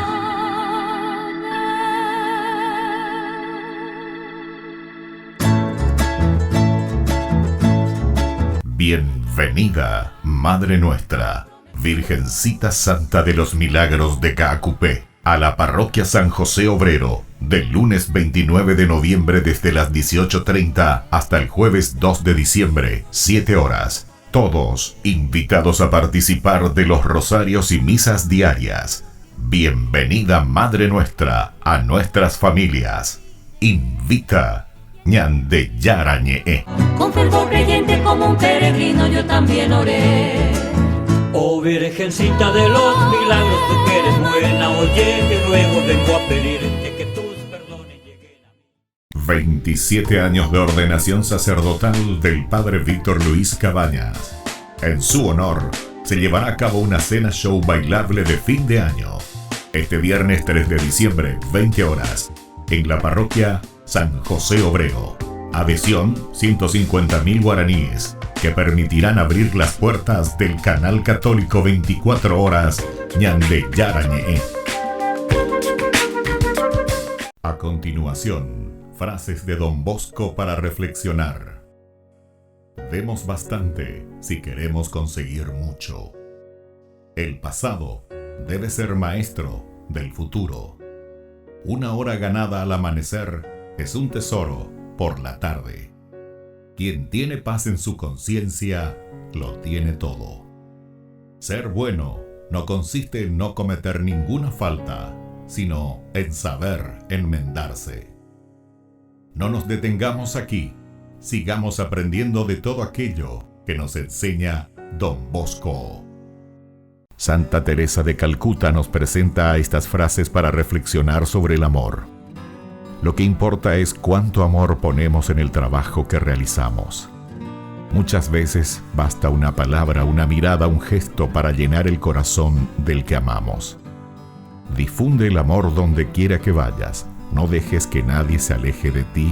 Bienvenida, Madre Nuestra, Virgencita Santa de los Milagros de Caacupé, a la Parroquia San José Obrero, del lunes 29 de noviembre desde las 18:30 hasta el jueves 2 de diciembre, 7 horas. Todos invitados a participar de los rosarios y misas diarias. Bienvenida, Madre Nuestra, a nuestras familias. Invita Ñande Yarañe. Con fervor creyente como un peregrino yo también oré. Oh Virgencita de los Milagros, tú que eres buena, oye mi ruego, vengo a pedirte que tus perdones lleguen a mí. 27 años de ordenación sacerdotal del Padre Víctor Luis Cabañas. En su honor, se llevará a cabo una cena show bailable de fin de año. Este viernes 3 de diciembre, 20 horas, en la Parroquia San José Obrero. Adhesión, 150.000 guaraníes, que permitirán abrir las puertas del canal católico 24 horas Ñande Yarañe. A continuación, frases de Don Bosco para reflexionar. Demos bastante si queremos conseguir mucho. El pasado debe ser maestro del futuro. Una hora ganada al amanecer es un tesoro por la tarde. Quien tiene paz en su conciencia, lo tiene todo. Ser bueno no consiste en no cometer ninguna falta, sino en saber enmendarse. No nos detengamos aquí, sigamos aprendiendo de todo aquello que nos enseña Don Bosco. Santa Teresa de Calcuta nos presenta estas frases para reflexionar sobre el amor. Lo que importa es cuánto amor ponemos en el trabajo que realizamos. Muchas veces basta una palabra, una mirada, un gesto para llenar el corazón del que amamos. Difunde el amor donde quiera que vayas. No dejes que nadie se aleje de ti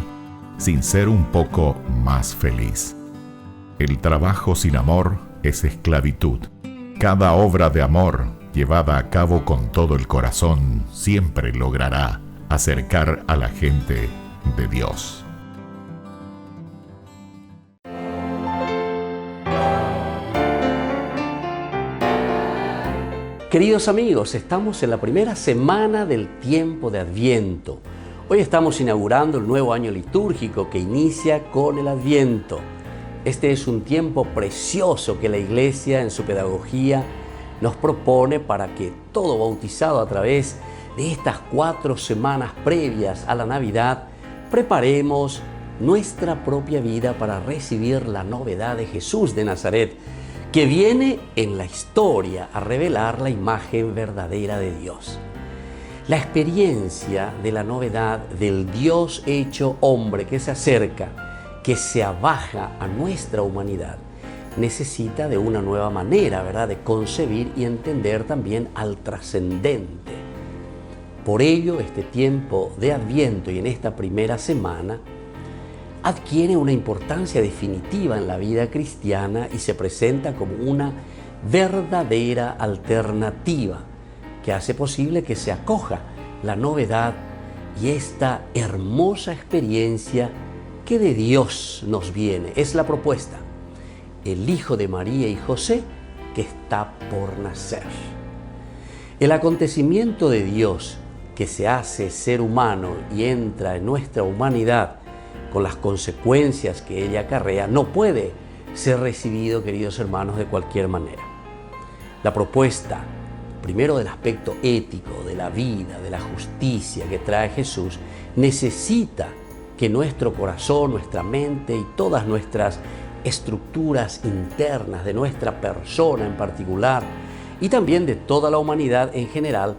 sin ser un poco más feliz. El trabajo sin amor es esclavitud. Cada obra de amor llevada a cabo con todo el corazón siempre logrará acercar a la gente de Dios. Queridos amigos, estamos en la primera semana del tiempo de Adviento. Hoy estamos inaugurando el nuevo año litúrgico que inicia con el Adviento. Este es un tiempo precioso que la Iglesia en su pedagogía nos propone para que todo bautizado a través de estas 4 semanas previas a la Navidad preparemos nuestra propia vida para recibir la novedad de Jesús de Nazaret, que viene en la historia a revelar la imagen verdadera de Dios. La experiencia de la novedad del Dios hecho hombre que se acerca, que se abaja a nuestra humanidad, necesita de una nueva manera, ¿verdad?, de concebir y entender también al trascendente. Por ello, este tiempo de Adviento y en esta primera semana adquiere una importancia definitiva en la vida cristiana y se presenta como una verdadera alternativa que hace posible que se acoja la novedad y esta hermosa experiencia que de Dios nos viene. Es la propuesta, el Hijo de María y José que está por nacer. El acontecimiento de Dios que se hace ser humano y entra en nuestra humanidad con las consecuencias que ella acarrea, no puede ser recibido, queridos hermanos, de cualquier manera. La propuesta, primero del aspecto ético, de la vida, de la justicia que trae Jesús, necesita que nuestro corazón, nuestra mente y todas nuestras estructuras internas de nuestra persona en particular y también de toda la humanidad en general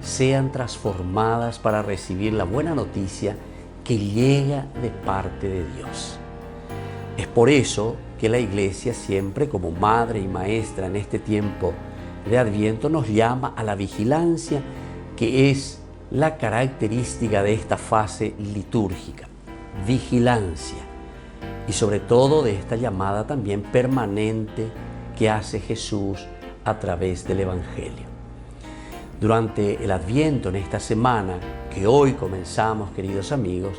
sean transformadas para recibir la buena noticia que llega de parte de Dios. Es por eso que la Iglesia siempre, como madre y maestra en este tiempo de Adviento, nos llama a la vigilancia, que es la característica de esta fase litúrgica. Vigilancia. Y sobre todo de esta llamada también permanente que hace Jesús a través del Evangelio. Durante el Adviento, en esta semana que hoy comenzamos, queridos amigos,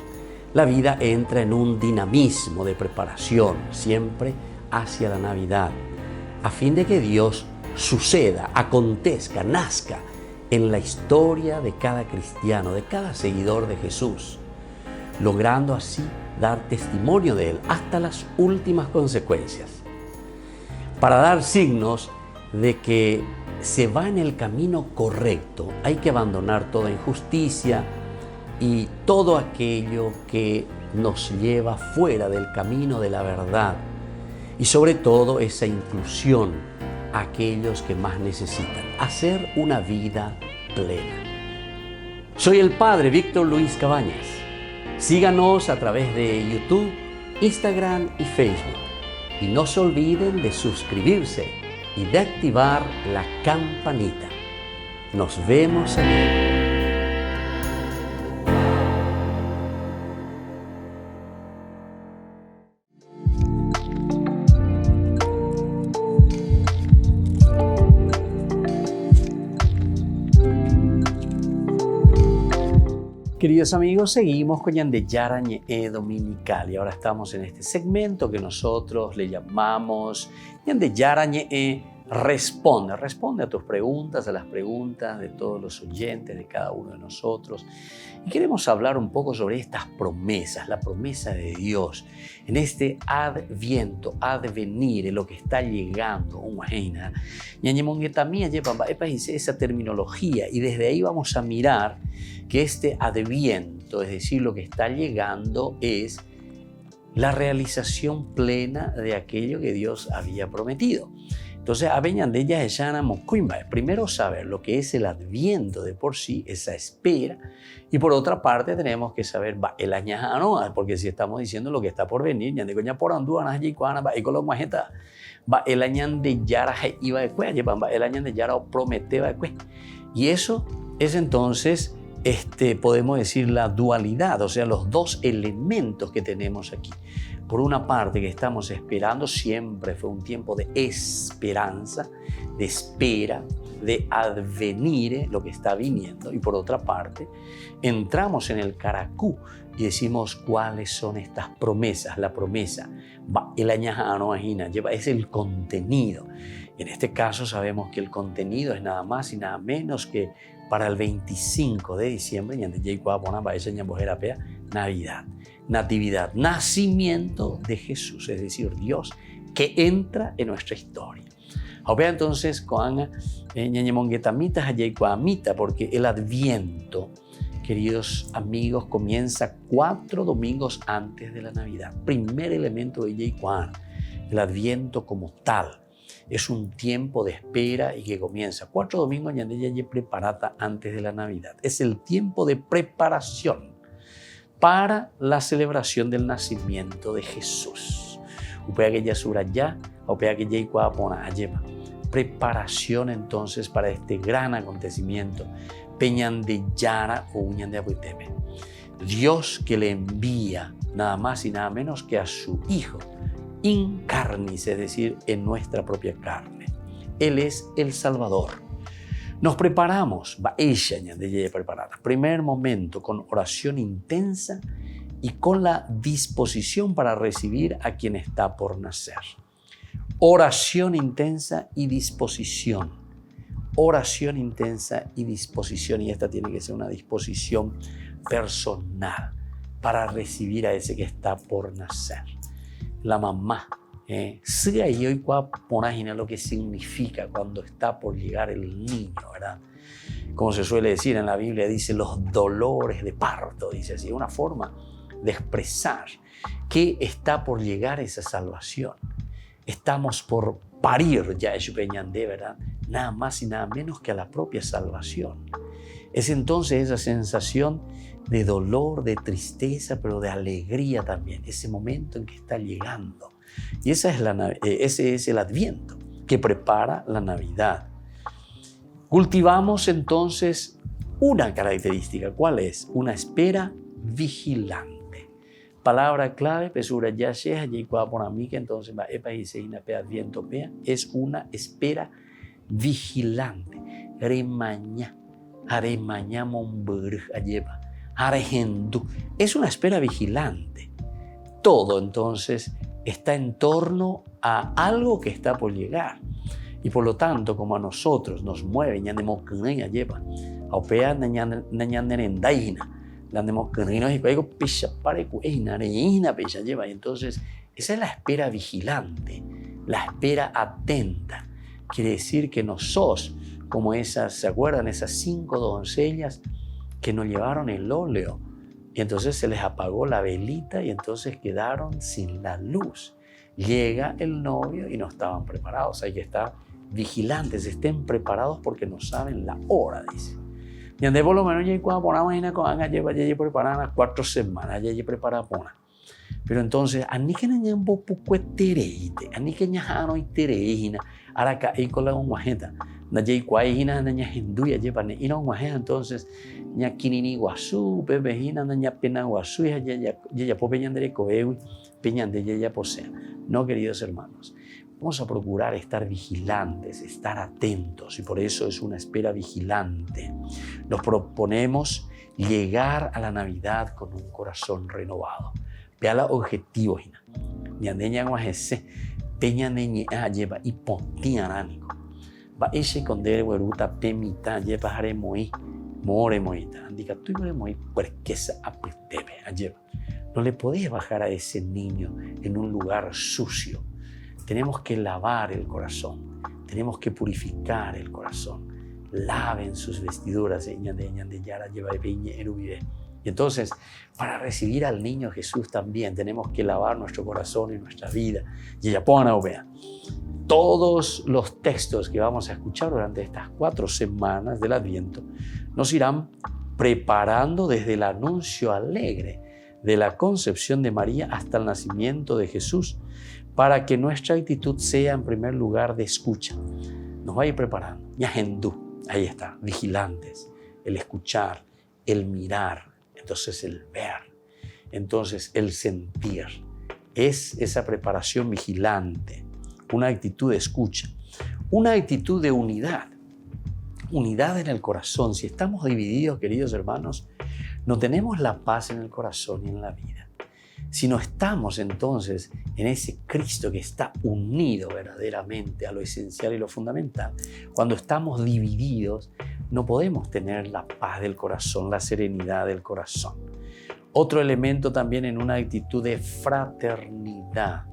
la vida entra en un dinamismo de preparación, siempre hacia la Navidad, a fin de que Dios suceda, acontezca, nazca en la historia de cada cristiano, de cada seguidor de Jesús, logrando así dar testimonio de Él hasta las últimas consecuencias, para dar signos de que se va en el camino correcto. Hay que abandonar toda injusticia y todo aquello que nos lleva fuera del camino de la verdad, y sobre todo esa inclusión a aquellos que más necesitan, hacer una vida plena. Soy el Padre Víctor Luis Cabañas. Síganos a través de YouTube, Instagram y Facebook. Y no se olviden de suscribirse y de activar la campanita. Nos vemos allí. Queridos amigos, seguimos con Ñandeyara Ñe'e Dominical y ahora estamos en este segmento que nosotros le llamamos Ñandeyara Ñe'e Responde. Responde a tus preguntas, a las preguntas de todos los oyentes, de cada uno de nosotros. Y queremos hablar un poco sobre estas promesas, la promesa de Dios en este adviento, advenir, en lo que está llegando. Esa terminología, y desde ahí vamos a mirar que este adviento, es decir, lo que está llegando, es la realización plena de aquello que Dios había prometido. Entonces, primero saber lo que es el adviento de por sí, esa espera, y por otra parte tenemos que saber el añajano, porque si estamos diciendo lo que está por venir, y eso es entonces, podemos decir, la dualidad, o sea, los dos elementos que tenemos aquí. Por una parte, que estamos esperando, siempre fue un tiempo de esperanza, de espera, de advenir lo que está viniendo. Y por otra parte, entramos en el caracú y decimos cuáles son estas promesas. La promesa, el añajano es el contenido. En este caso sabemos que el contenido es nada más y nada menos que para el 25 de diciembre, Navidad. Natividad, nacimiento de Jesús, es decir, Dios que entra en nuestra historia. Entonces, porque el Adviento, queridos amigos, comienza 4 domingos antes de la Navidad. Primer elemento de el Adviento como tal. Es un tiempo de espera y que comienza 4 domingos preparada antes de la Navidad. Es el tiempo de preparación para la celebración del nacimiento de Jesús. Preparación entonces para este gran acontecimiento. Dios que le envía nada más y nada menos que a su Hijo, in carnis, es decir, en nuestra propia carne. Él es el Salvador. Nos preparamos, va ella de preparada. Primer momento con oración intensa y con la disposición para recibir a quien está por nacer. Oración intensa y disposición. Oración intensa y disposición. Y esta tiene que ser una disposición personal para recibir a ese que está por nacer. La mamá. Sigue ahí hoy poner lo que significa cuando está por llegar el niño, ¿verdad? Como se suele decir en la Biblia, dice los dolores de parto, dice así, una forma de expresar que está por llegar esa salvación. Estamos por parir ya de verdad, nada más y nada menos que a la propia salvación. Es entonces esa sensación de dolor, de tristeza, pero de alegría también, ese momento en que está llegando. Y ese es el Adviento que prepara la Navidad. Cultivamos entonces una característica. ¿Cuál es? Una espera vigilante. Palabra clave, pesura ya sea, por mí que entonces va Adviento es una espera vigilante. Es una espera vigilante. Todo entonces está en torno a algo que está por llegar. Y por lo tanto, como a nosotros nos mueve, entonces esa es la espera vigilante, la espera atenta. Quiere decir que no sos como esas, ¿se acuerdan? Esas 5 doncellas que nos llevaron el óleo. Y entonces se les apagó la velita y entonces quedaron sin la luz. Llega el novio y no estaban preparados. Hay que estar vigilantes, estén preparados porque no saben la hora, dice. Y ande por lo menos ya cuando ponamos en la coanga lleva preparada 4 semanas, ya preparada pona. Pero entonces, ani que nañan bo poco tereite, ani que ñajano y tereina, ahora ka y con la guajeta. Naye cuaihina naña hinduya lleva ne ina guajeta entonces ña kinini guasu, pebejina naña pena guasu, ya popeñandere coewi, peñande ya posea. No, queridos hermanos, vamos a procurar estar vigilantes, estar atentos y por eso es una espera vigilante. Nos proponemos llegar a la Navidad con un corazón renovado. Vea los objetivos. Ñandeña guajese, peñandeña lleva y pontianánico. Va ese con de hueruta pemita lleva jare moi, more moita. Indica tú y moi puerquesa apetebe lleva. No le podés bajar a ese niño en un lugar sucio. Tenemos que lavar el corazón, tenemos que purificar el corazón. Laven sus vestiduras. Y entonces, para recibir al niño Jesús también tenemos que lavar nuestro corazón y nuestra vida. Y ya pongan a ver. Todos los textos que vamos a escuchar durante estas 4 semanas del Adviento nos irán preparando desde el anuncio alegre de la concepción de María hasta el nacimiento de Jesús, para que nuestra actitud sea en primer lugar de escucha. Nos va a ir preparando. Ñahendú, ahí está, vigilantes, el escuchar, el mirar, entonces el ver, entonces el sentir. Es esa preparación vigilante, una actitud de escucha, una actitud de unidad. Unidad en el corazón. Si estamos divididos, queridos hermanos, no tenemos la paz en el corazón y en la vida. Si no estamos entonces en ese Cristo que está unido verdaderamente a lo esencial y lo fundamental, cuando estamos divididos, no podemos tener la paz del corazón, la serenidad del corazón. Otro elemento también en una actitud de fraternidad.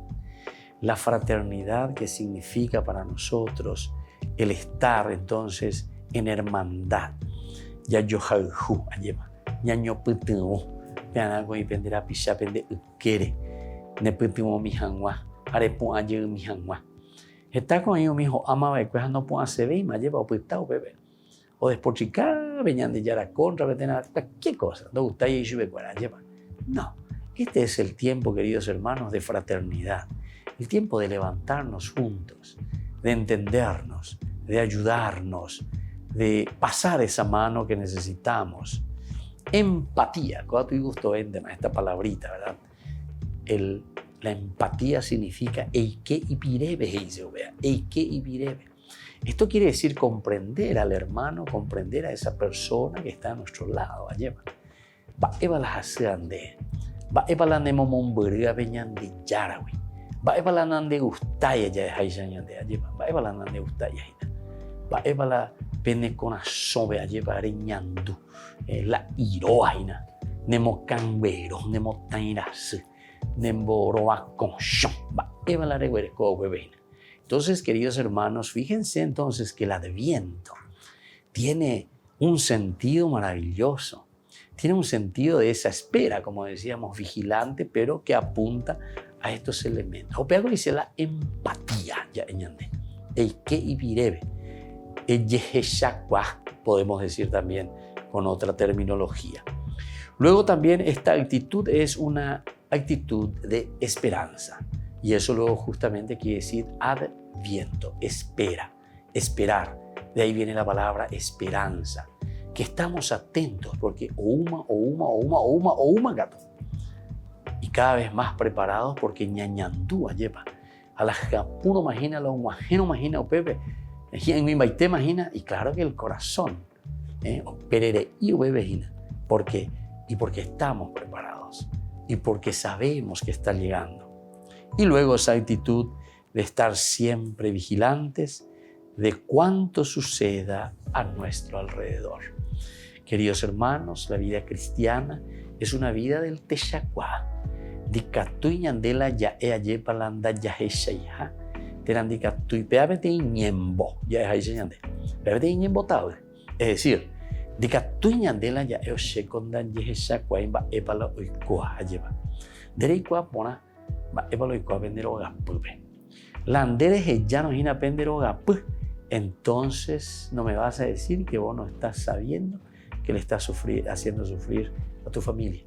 La fraternidad que significa para nosotros el estar entonces en hermandad. Ya yo jalju ayema, ya yo putu. Peanago y pendera pisha pende ukere. Ne putu mi hangwa, arepo ayer mi hangwa. Está con ellos mi hijo ama ve pues no puedo hacer y me lleva o putao bebé. O despochicar, venían de yara contra, ¿qué cosa? No gusta y yo lleva. No, este es el tiempo, queridos hermanos, de fraternidad. El tiempo de levantarnos juntos, de entendernos, de ayudarnos, de pasar esa mano que necesitamos. Empatía, cuando tú gusto esta palabrita, ¿verdad? La empatía significa eike y pirebe, eike y pirebe. Esto quiere decir comprender al hermano, comprender a esa persona que está a nuestro lado. Va eva las hace ande. Va eva la nemo monburga veñan de yarawi. Va eva la nande gustaya ya de haishan de alleva. Va eva la nande gustaya. Va eva la pene con asobe alleva reñandu. La iroaina. Nemo canberos, nemo tairas. Nemo roa conchon. Va eva la reguerco hueveina. Entonces, queridos hermanos, fíjense entonces que el Adviento tiene un sentido maravilloso. Tiene un sentido de esa espera, como decíamos, vigilante, pero que apunta a estos elementos. O algo dice la empatía, ya ñande. El que y virebe. El yeheshakwa, podemos decir también con otra terminología. Luego también esta actitud es una actitud de esperanza. Y eso luego justamente quiere decir adviento, espera, esperar. De ahí viene la palabra esperanza. Que estamos atentos porque gato. Y cada vez más preparados porque ñañandú lleva. A la japuno imagina, lo guajeno imagina, o pepe. En mi maite imagina, y claro que el corazón. O perere y o bebejina. ¿Por qué? Y porque estamos preparados. Y porque sabemos que está llegando. Y luego esa actitud de estar siempre vigilantes de cuanto suceda a nuestro alrededor. Queridos hermanos, la vida cristiana es una vida del Texacuá. Dicatui ñandela ya aye palanda ya heshaiha. Terandicatui peabete ñembo ya heshayande. Peabete ñembo taue. Es decir, dicatui ñandela ya eoshe condan ya heshacuá imba epala oikoa ayeba. Dereikua pona va epalo ikoa pendero gapupe. Landeres ya no hina pendero gapu. Entonces no me vas a decir que vos no estás sabiendo que le estás haciendo sufrir a tu familia,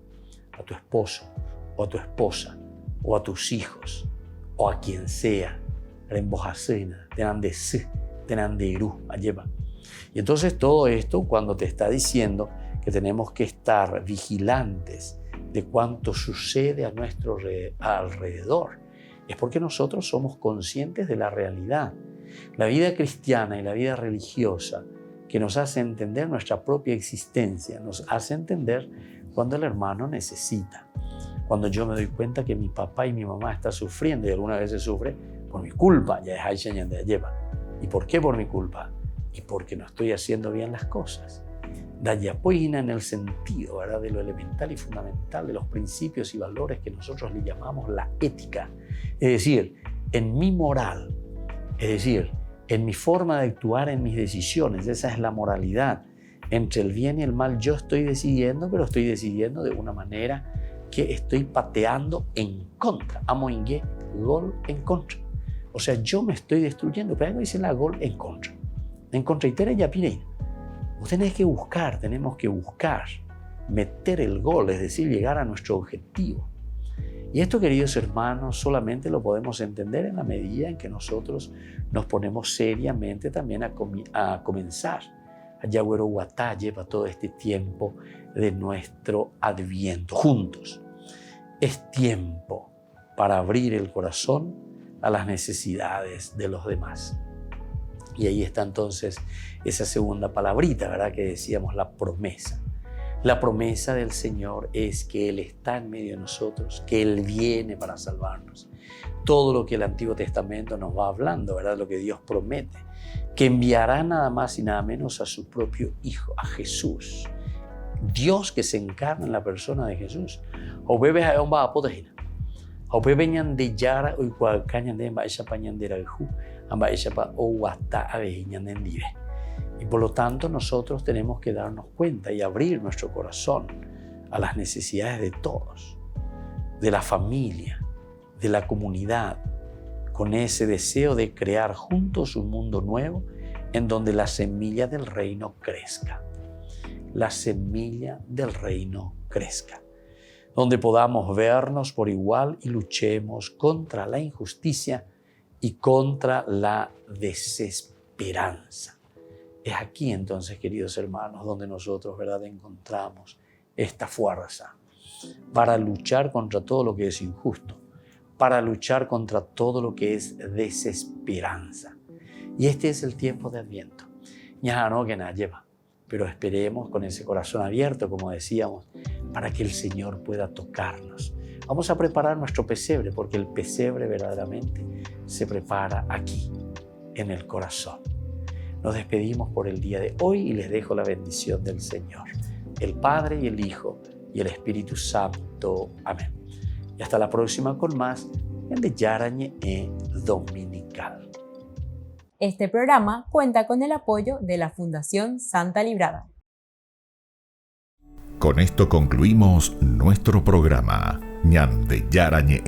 a tu esposo, o a tu esposa, o a tus hijos, o a quien sea. Rembojacena, tenandesí, tenanderú, ayeva. Y entonces todo esto, cuando te está diciendo que tenemos que estar vigilantes de cuánto sucede a nuestro alrededor, es porque nosotros somos conscientes de la realidad. La vida cristiana y la vida religiosa que nos hace entender nuestra propia existencia, nos hace entender cuando el hermano necesita. Cuando yo me doy cuenta que mi papá y mi mamá están sufriendo y algunas veces sufre por mi culpa, ya es de lleva. ¿Y por qué por mi culpa? Y porque no estoy haciendo bien las cosas. Dayapoina en el sentido, ¿verdad?, de lo elemental y fundamental de los principios y valores que nosotros le llamamos la ética. Es decir, en mi moral, es decir, en mi forma de actuar, en mis decisiones, esa es la moralidad. Entre el bien y el mal yo estoy decidiendo, pero estoy decidiendo de una manera que estoy pateando en contra. Amoingue, gol en contra. O sea, yo me estoy destruyendo, pero ahí dice la gol en contra. En contra y tere ya pireina. Vos tenés que buscar, tenemos que buscar meter el gol, es decir, llegar a nuestro objetivo. Y esto, queridos hermanos, solamente lo podemos entender en la medida en que nosotros nos ponemos seriamente también a comenzar a Yagüero Guatá lleva todo este tiempo de nuestro adviento juntos. Es tiempo para abrir el corazón a las necesidades de los demás. Y ahí está entonces esa segunda palabrita, ¿verdad?, que decíamos, la promesa. La promesa del Señor es que Él está en medio de nosotros, que Él viene para salvarnos. Todo lo que el Antiguo Testamento nos va hablando, ¿verdad?, lo que Dios promete, que enviará nada más y nada menos a su propio Hijo, a Jesús. Dios que se encarna en la persona de Jesús. Y por lo tanto nosotros tenemos que darnos cuenta y abrir nuestro corazón a las necesidades de todos, de la familia, de la comunidad, con ese deseo de crear juntos un mundo nuevo en donde la semilla del reino crezca. La semilla del reino crezca. Donde podamos vernos por igual y luchemos contra la injusticia y contra la desesperanza. Es aquí entonces, queridos hermanos, donde nosotros, ¿verdad?, encontramos esta fuerza para luchar contra todo lo que es injusto, para luchar contra todo lo que es desesperanza. Y este es el tiempo de Adviento. Ya no que nada lleva, pero esperemos con ese corazón abierto, como decíamos, para que el Señor pueda tocarnos. Vamos a preparar nuestro pesebre, porque el pesebre verdaderamente se prepara aquí, en el corazón. Nos despedimos por el día de hoy y les dejo la bendición del Señor, el Padre y el Hijo y el Espíritu Santo. Amén. Y hasta la próxima con más Ñande Yarañe Dominical. Este programa cuenta con el apoyo de la Fundación Santa Librada. Con esto concluimos nuestro programa Ñande Yarañe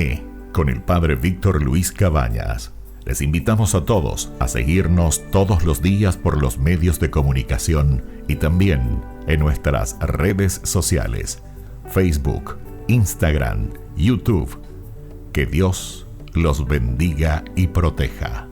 con el Padre Víctor Luis Cabañas. Les invitamos a todos a seguirnos todos los días por los medios de comunicación y también en nuestras redes sociales, Facebook, Instagram, YouTube. Que Dios los bendiga y proteja.